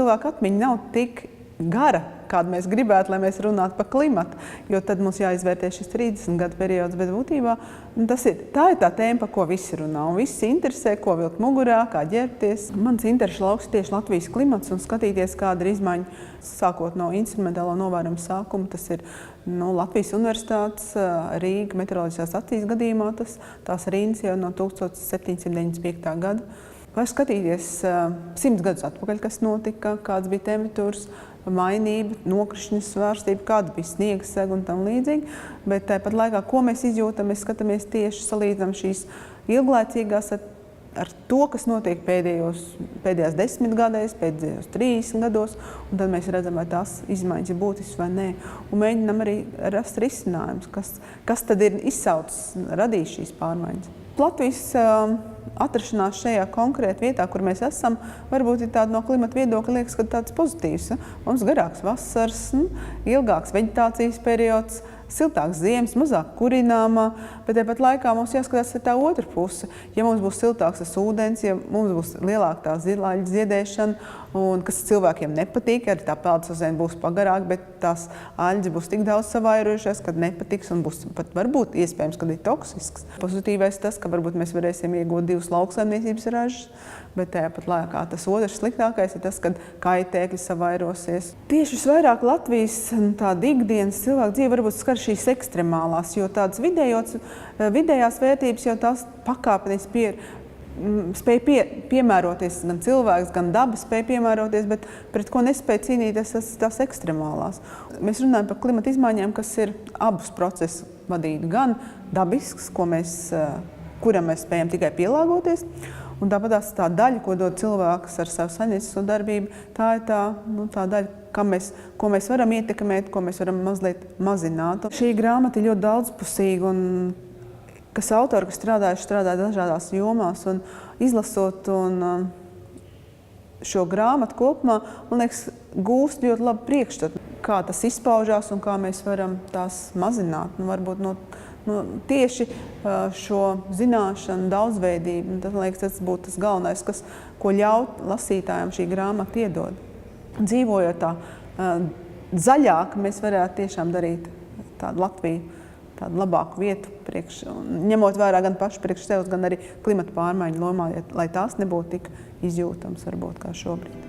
cilvēku atmiņa nav tik gara, kādu mēs gribētu, lai mēs runātu par klimatu, jo tad mums jāizvērtē šis 30 gadu periods, bet būtībā tā ir tā tēma, par ko visi runā, un visi interesē, ko vilkt mugurā, kā ģērbties. Mans interešu lauks tieši Latvijas klimats un skatīties, kāda ir izmaiņa, sākot no instrumentālo novērojumu sākuma, tas ir Latvijas Universitātes Rīga meteoroloģiskās stacijas gadījumā, tās rindas jau no 1795. gada. Vai skatīties 100 gadus atpakaļ, kas notika, kāds bija temperatūras mainība, nokrišņu svārstība, kāda bija sniega sega un tam līdzīgi. Bet tāpat laikā, ko mēs izjūtam, mēs skatāmies tieši salīdzinām šīs ilglaicīgās ar to, kas notiek pēdējās 10 gadēs, pēdējos 30 gados, un tad mēs redzam, vai tās izmaiņas ir būtiskas vai nē. Un mēģinām arī rast risinājumus, kas tad ir izsaucis, radījis šīs pārmaiņas. Latvijas atrašanās šajā konkrēti vietā, kur mēs esam, varbūt ir tāda no klimata viedokļa liekas, ka tāds pozitīvs. Mums garāks vasaras, ilgāks veģetācijas periods, siltāks ziemas, mazāk kurināmā, bet tāpat laikā mums jāskatās ar tā otra puse. Ja mums būs siltāks tas ūdens, ja mums būs lielāka tā zilāļu ziedēšana, un kas cilvēkiem nepatīk, arī tā peldsazēna būs pagarāk, bet tās aļģes būs tik daudz savairojušās, kad nepatiks un būs pat varbūt iespējams, kad ir toksisks. Pozitīvais tas, ka varbūt mēs varēsim iegūt 2 lauksaimniecības ražas, bet tāpat laikā tas otrs sliktākais ir tas, kad kaitēkļi savairosies. Tieši visvairāk Latvijas tāda ikdienas cilvēku dzīve varbūt skar šīs ekstremālās, jo tādas vidējās vērtības jau tās pakāpeniski spēja piemēroties, gan cilvēks, gan daba spēja piemēroties, bet pret ko nespēja cīnīties tās ekstremālās. Mēs runājam par klimata izmaiņām, kas ir abus procesus vadīt, gan dabisks, kuram mēs spējam tikai pielāgoties, un tāpat tā daļa, ko dod cilvēks ar savu saimniecisko darbību, tā ir tā daļa, ko mēs varam ietekmēt, ko mēs varam mazliet mazināt. Šī grāmata ir ļoti daudzpusīga, un kas autori, kas strādā dažādās jomās, un izlasot šo grāmatu kopumā, man liekas, gūst ļoti labu priekšstatu, kā tas izpaužās un kā mēs varam tās mazināt. Varbūt tieši šo zināšanu daudzveidību, man liekas, tas būtu tas galvenais, ko ļaut lasītājiem šī grāmata iedod. Dzīvojot tā zaļāk, mēs varētu tiešām darīt tādu Latviju, tādu labāku vietu, ņemot vērā gan pašu priekš sevis, gan arī klimata pārmaiņu lomā, lai tās nebūtu tik izjūtams varbūt kā šobrīd.